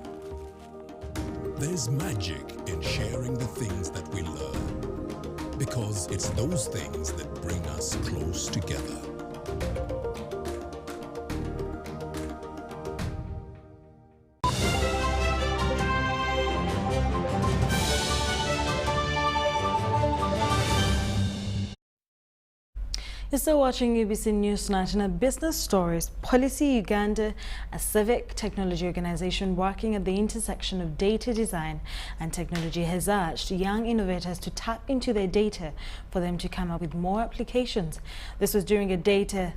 There's magic in sharing the things that we love, because it's those things that bring us close together. You're still watching UBC News Tonight. In our business stories, Policy Uganda, a civic technology organization working at the intersection of data design and technology, has urged young innovators to tap into their data for them to come up with more applications. This was during a data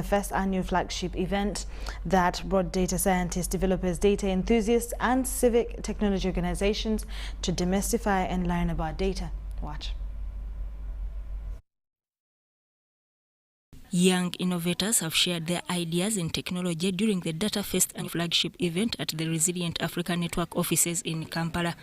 first annual flagship event that brought data scientists, developers, data enthusiasts, and civic technology organizations to demystify and learn about data. Watch. Young innovators have shared their ideas in technology during the Data Fest and flagship event at the Resilient Africa Network offices in Kampala.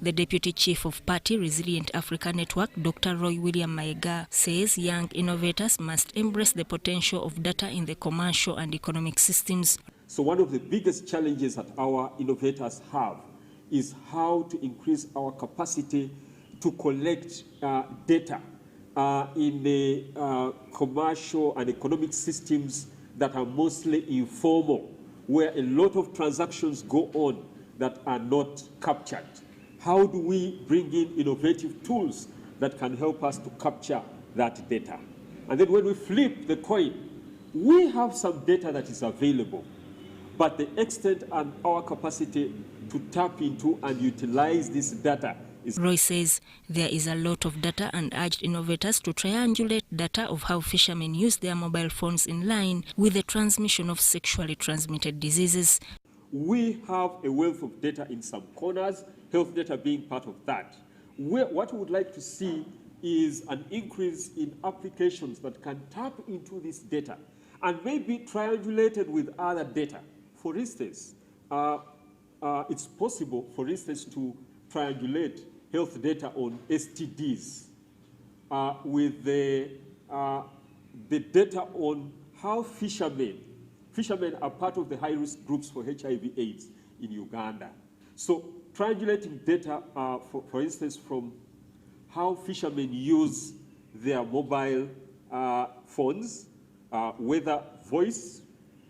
The Deputy Chief of Party Resilient Africa Network, Dr. Roy William Maega, says young innovators must embrace the potential of data in the commercial and economic systems. So one of the biggest challenges that our innovators have is how to increase our capacity to collect data in the commercial and economic systems that are mostly informal, where a lot of transactions go on that are not captured. How do we bring in innovative tools that can help us to capture that data? And then when we flip the coin, we have some data that is available, but the extent and our capacity to tap into and utilize this data. Roy says there is a lot of data and urged innovators to triangulate data of how fishermen use their mobile phones in line with the transmission of sexually transmitted diseases. We have a wealth of data in some corners, health data being part of that. What we would like to see is an increase in applications that can tap into this data and maybe triangulated with other data. For instance, it's possible, for instance, to triangulate health data on STDs with the data on how fishermen are part of the high-risk groups for HIV/AIDS in Uganda. So triangulating data, for instance, from how fishermen use their mobile phones, whether voice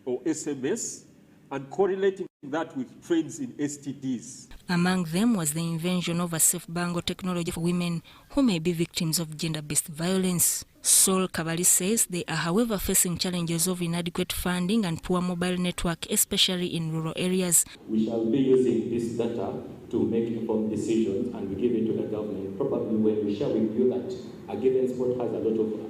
or SMS, and correlating that with trends in STDs. Among them was the invention of a safe bangle technology for women who may be victims of gender-based violence. Sol Kabali says they are, however, facing challenges of inadequate funding and poor mobile network, especially in rural areas. We shall be using this data to make informed decisions, and we give it to the government. Probably when we share with you that a given spot has a lot of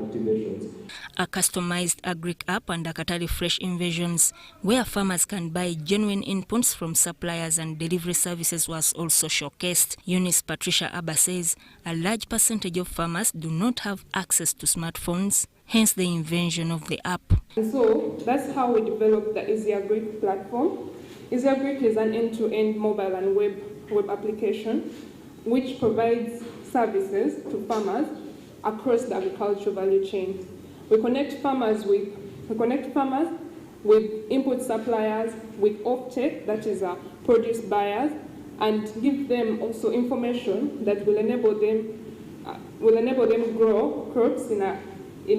activations. A customized agric app and Akatali Fresh Invasions, where farmers can buy genuine inputs from suppliers and delivery services, was also showcased. Eunice Patricia Abba says a large percentage of farmers do not have access to smartphones, hence the invention of the app. And so that's how we developed the Easy Agric platform. Easy Agric is an end-to-end mobile and web application which provides services to farmers across the agricultural value chain. We connect farmers with input suppliers, with offtake, that is produce buyers, and give them also information that will enable them grow crops in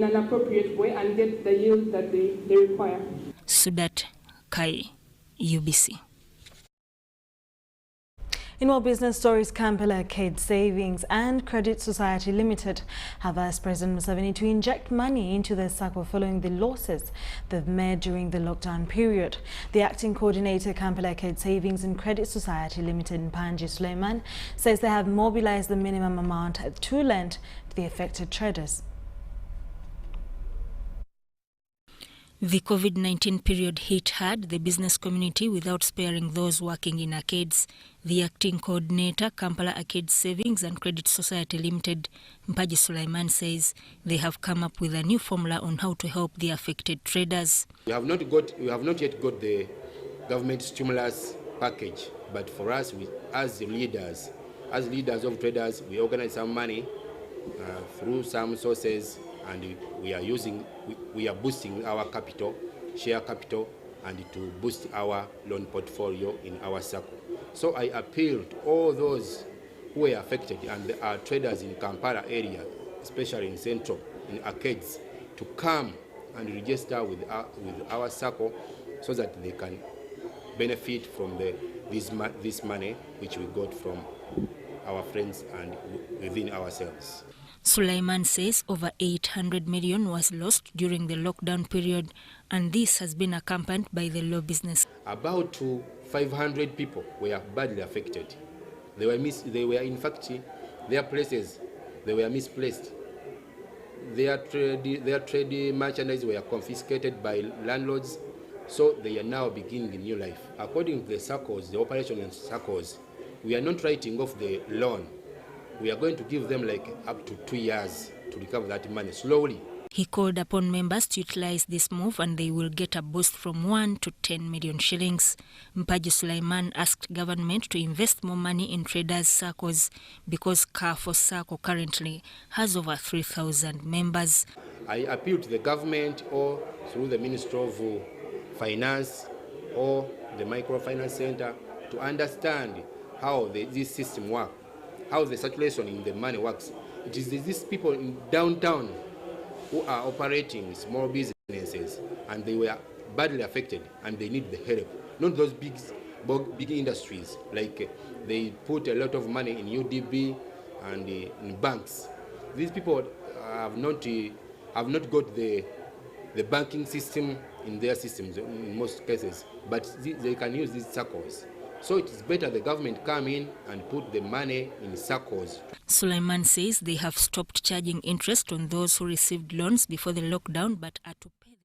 an appropriate way and get the yield that they require. Sudat Kai, UBC. In more business stories, Kampala Arcade Savings and Credit Society Limited have asked President Museveni to inject money into their SACCO following the losses they've made during the lockdown period. The acting coordinator, Kampala Arcade Savings and Credit Society Limited, Mpanji Suleiman, says they have mobilized the minimum amount to lend to the affected traders. The COVID-19 period hit hard the business community without sparing those working in arcades. The acting coordinator, Kampala Arcade Savings and Credit Society Limited, Mpaji Sulaiman, says they have come up with a new formula on how to help the affected traders. We have not yet got the government stimulus package, but for us, as leaders of traders, we organize some money through some sources, and we are boosting our capital, share capital, and to boost our loan portfolio in our circle. So I appeal to all those who were affected and are traders in Kampala area, especially in Central, in arcades, to come and register with our circle so that they can benefit from this money which we got from our friends and within ourselves. Sulaiman says over 800 million was lost during the lockdown period, and this has been accompanied by the low business. About 500 people were badly affected. They were in fact, their places, they were misplaced. Their trade merchandise were confiscated by landlords, so they are now beginning a new life. According to the circles, the operation in circles, we are not writing off the loan. We are going to give them like up to 2 years to recover that money slowly. He called upon members to utilize this move and they will get a boost from 1 to 10 million shillings. Mpaji Sulaiman asked government to invest more money in traders' circles because Carrefour Circle currently has over 3,000 members. I appeal to the government or through the Ministry of Finance or the Microfinance Center to understand how this system works, how the circulation in the money works. It is these people in downtown who are operating small businesses and they were badly affected and they need the help. Not those big industries, like they put a lot of money in UDB and in banks. These people have not got the banking system in their systems in most cases, but they can use these circles. So it is better the government come in and put the money in circles. Sulaiman says they have stopped charging interest on those who received loans before the lockdown but are to pay.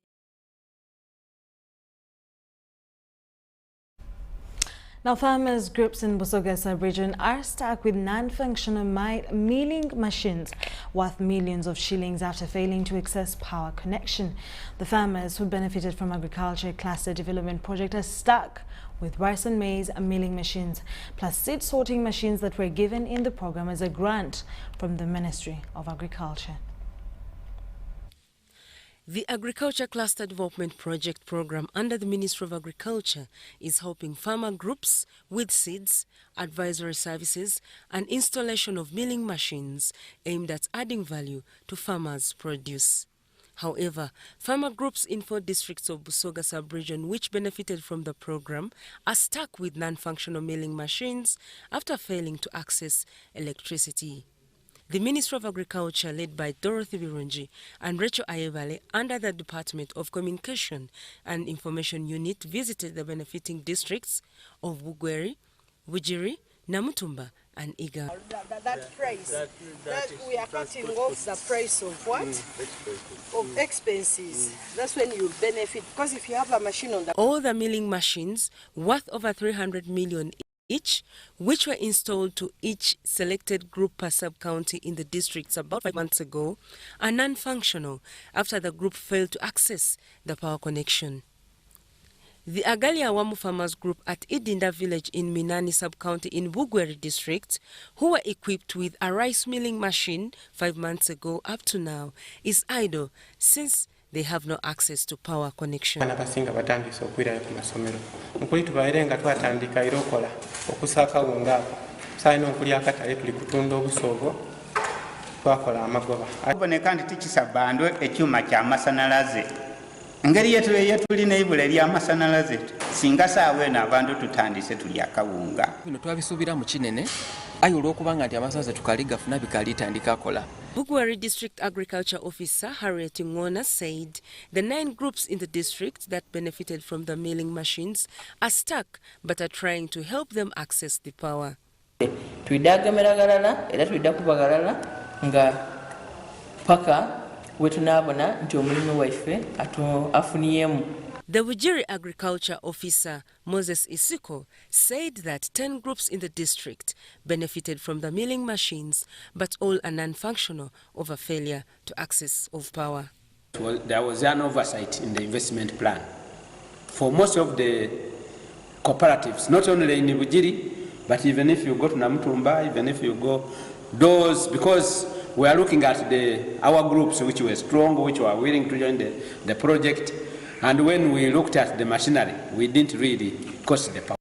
Now, farmers groups in Busoga sub-region are stuck with non-functional milling machines worth millions of shillings after failing to access power connection. The farmers who benefited from agriculture cluster development project are stuck with rice and maize milling machines plus seed sorting machines that were given in the program as a grant from the Ministry of Agriculture. The Agriculture Cluster Development Project program under the Ministry of Agriculture is helping farmer groups with seeds, advisory services and installation of milling machines aimed at adding value to farmers' produce. However, farmer groups in 4 districts of Busoga sub-region which benefited from the program are stuck with non-functional milling machines after failing to access electricity. The Ministry of Agriculture, led by Dorothy Birungi and Rachel Ayebale under the Department of Communication and Information Unit, visited the benefiting districts of Bugweri, Wujiri, Namutumba and Iga. That price, that we are cutting off the price of what? Of expenses. That's when you benefit, because if you have a machine on the... All the milling machines, worth over 300 million each, which were installed to each selected group per sub-county in the districts about 5 months ago, are non-functional after the group failed to access the power connection. The Agali Awamu Farmers Group at Idinda village in Minani sub-county in Bugweri district, who were equipped with a rice milling machine 5 months ago up to now, is idle since they have no access to power connection. Ngeri yetulina ibula ery'amasanyalaze singa saawena abantu tutandise tuli akawunga. Bino twabisuubira mu kinene aye olw'okubanga nti amasannyalaze tukali gafuna bikali tandika akola. Bugwari District Agriculture Officer Harriet Ngona said the 9 groups in the district that benefited from the milling machines are stuck but are trying to help them access the power. Twidagameragala era twidakubagala nga paka wetunabona nti omulimu waife afuniyemu. The Wujiri Agriculture Officer Moses Isiko said that 10 groups in the district benefited from the milling machines, but all are non-functional over failure to access of power. Well, there was an oversight in the investment plan for most of the cooperatives, not only in Wujiri, but even if you go to Namutumba, even if you go those, because we are looking at our groups which were strong, which were willing to join the project. And when we looked at the machinery, we didn't really cost the power.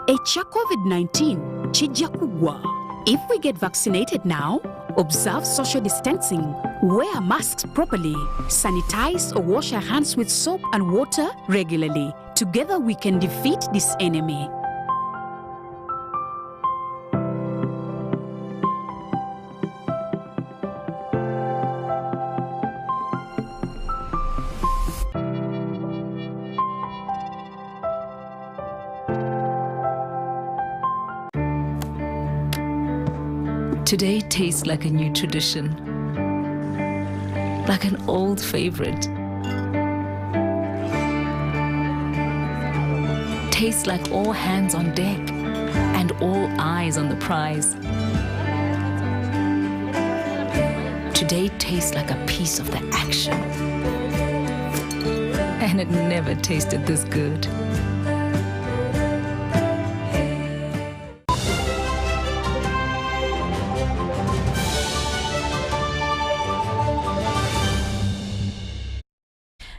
Ekya COVID-19 kijja kugwa. If we get vaccinated now, observe social distancing, wear masks properly, sanitize or wash our hands with soap and water regularly. Together we can defeat this enemy. Today tastes like a new tradition, like an old favorite. Tastes like all hands on deck and all eyes on the prize. Today tastes like a piece of the action. And it never tasted this good.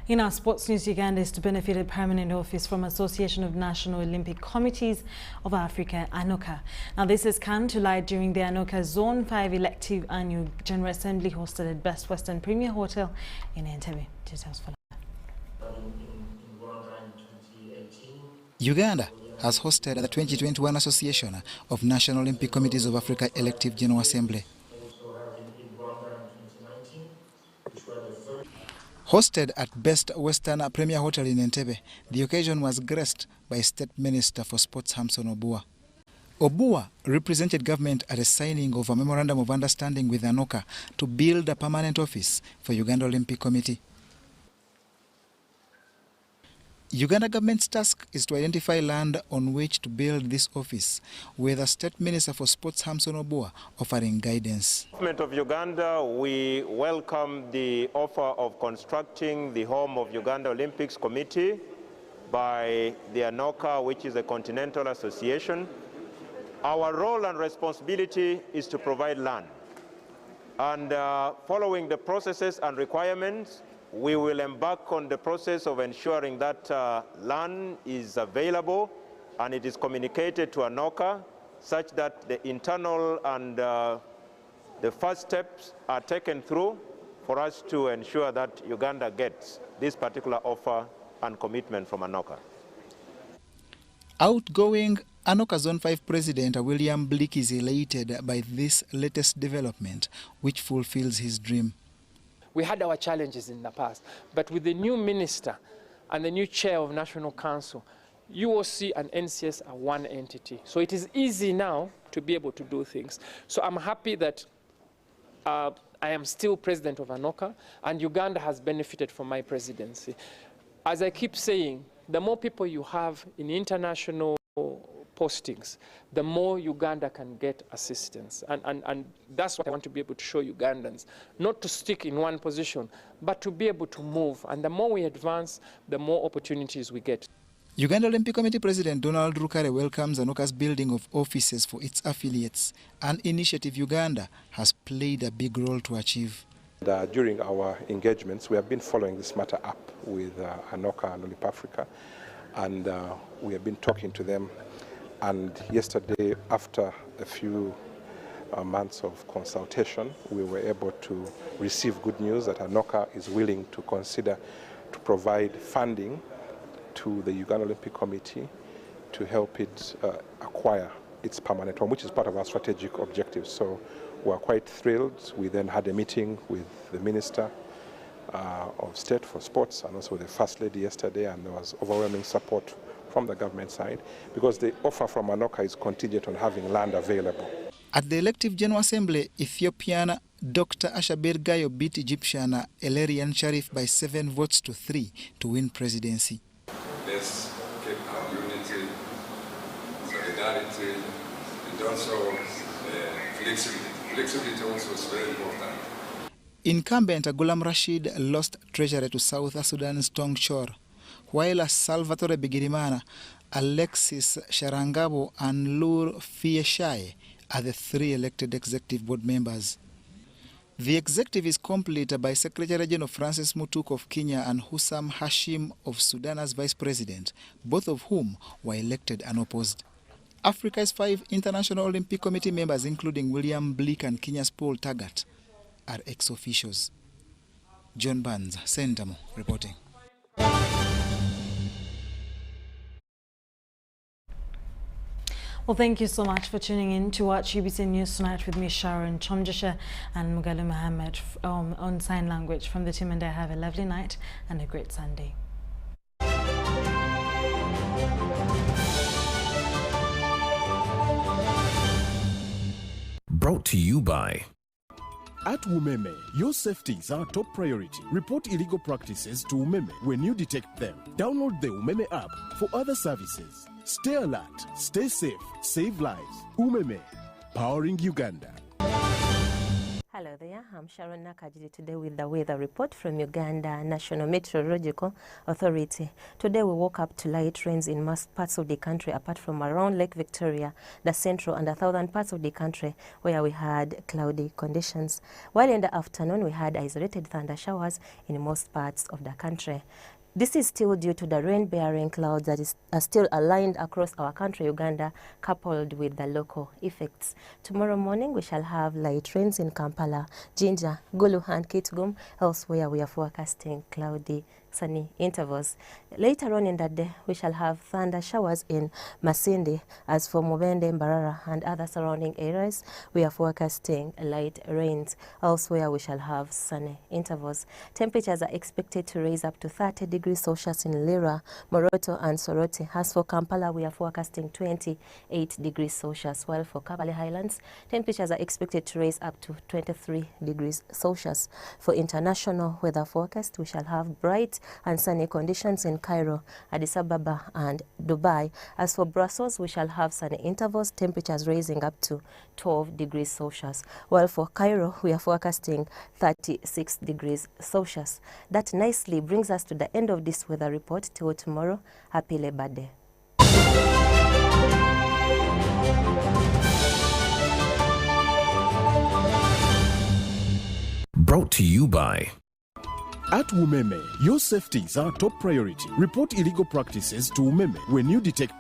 In our sports news, Uganda is to benefit a permanent office from Association of National Olympic Committees of Africa, ANOCA. Now, this has come to light during the ANOCA Zone 5 elective annual General Assembly hosted at Best Western Premier Hotel in Entebbe. Details follow. Uganda has hosted the 2021 Association of National Olympic Committees of Africa elective General Assembly. Hosted at Best Western Premier Hotel in Entebbe, the occasion was graced by State Minister for Sports Hamson Obua. Obua represented government at a signing of a Memorandum of Understanding with ANOCA to build a permanent office for Uganda Olympic Committee. Uganda government's task is to identify land on which to build this office, with the State Minister for Sports Hamson Obua offering guidance. Government of Uganda, we welcome the offer of constructing the home of Uganda Olympics Committee by the ANOCA, which is a continental association. Our role and responsibility is to provide land. And following the processes and requirements, we will embark on the process of ensuring that land is available and it is communicated to ANOCA such that the internal and the first steps are taken through for us to ensure that Uganda gets this particular offer and commitment from ANOCA. Outgoing ANOCA Zone 5 President William Blick is elated by this latest development, which fulfills his dream. We had our challenges in the past, but with the new minister and the new chair of National Council, UOC and NCS are one entity. So it is easy now to be able to do things. So I'm happy that I am still president of ANOCA, and Uganda has benefited from my presidency. As I keep saying, the more people you have in international postings, the more Uganda can get assistance. And that's what I want to be able to show Ugandans, not to stick in one position, but to be able to move. And the more we advance, the more opportunities we get. Uganda Olympic Committee President Donald Rukare welcomes ANOCA's building of offices for its affiliates, an initiative Uganda has played a big role to achieve. During our engagements, we have been following this matter up with ANOCA and Olymp Africa, and we have been talking to them. And yesterday, after a few months of consultation, we were able to receive good news that ANOCA is willing to consider to provide funding to the Uganda Olympic Committee to help it acquire its permanent home, which is part of our strategic objectives. So we're quite thrilled. We then had a meeting with the Minister of State for Sports and also the First Lady yesterday, and there was overwhelming support from the government side because the offer from ANOCA is contingent on having land available. At the elective General Assembly, Ethiopian Dr. Ashabir Gayo beat Egyptian Elerian Sharif by 7 votes to 3 to win presidency. Let's keep our unity, solidarity, and also flexibility. Flexibility also is very important. Incumbent Ghulam Rashid lost treasury to South Sudan's Tong Chor, while Salvatore Bigirimana, Alexis Sharangabo and Lur Fieshai are the 3 elected executive board members. The executive is complete by Secretary General Francis Mutuk of Kenya and Hussam Hashim of Sudan as vice president, both of whom were elected unopposed. Africa's 5 International Olympic Committee members, including William Bleak and Kenya's Paul Taggart, are ex-officios. John Barnes, Sentamo, reporting. Well, thank you so much for tuning in to watch UBC News Tonight with me, Sharon Kyomugisa and Mugalu Mohammed on sign language. From the team and I, have a lovely night and a great Sunday. Brought to you by... At Umeme, your safety is our top priority. Report illegal practices to Umeme when you detect them. Download the Umeme app for other services. Stay alert, stay safe, save lives. Umeme, powering Uganda. Hello there, I'm Sharon Nakajiri today with the weather report from Uganda National Meteorological Authority. Today we woke up to light rains in most parts of the country apart from around Lake Victoria, the central and the southern parts of the country where we had cloudy conditions. While in the afternoon we had isolated thunder showers in most parts of the country. This is still due to the rain-bearing clouds that are still aligned across our country, Uganda, coupled with the local effects. Tomorrow morning, we shall have light rains in Kampala, Jinja, Gulu and Kitgum. Elsewhere, we are forecasting cloudy, sunny intervals. Later on in the day, we shall have thunder showers in Masindi. As for Mubende, Mbarara and other surrounding areas, we are forecasting light rains. Elsewhere, we shall have sunny intervals. Temperatures are expected to rise up to 30 degrees Celsius in Lira, Moroto and Soroti. As for Kampala, we are forecasting 28 degrees Celsius, while for Kabale Highlands, temperatures are expected to rise up to 23 degrees Celsius. For international weather forecast, we shall have bright and sunny conditions in Cairo, Addis Ababa and Dubai. As for Brussels, we shall have sunny intervals, temperatures rising up to 12 degrees Celsius. While for Cairo, we are forecasting 36 degrees Celsius. That nicely brings us to the end of this weather report. Till tomorrow, happy Labor Day. Brought to you by... At Umeme, your safety is our top priority. Report illegal practices to Umeme when you detect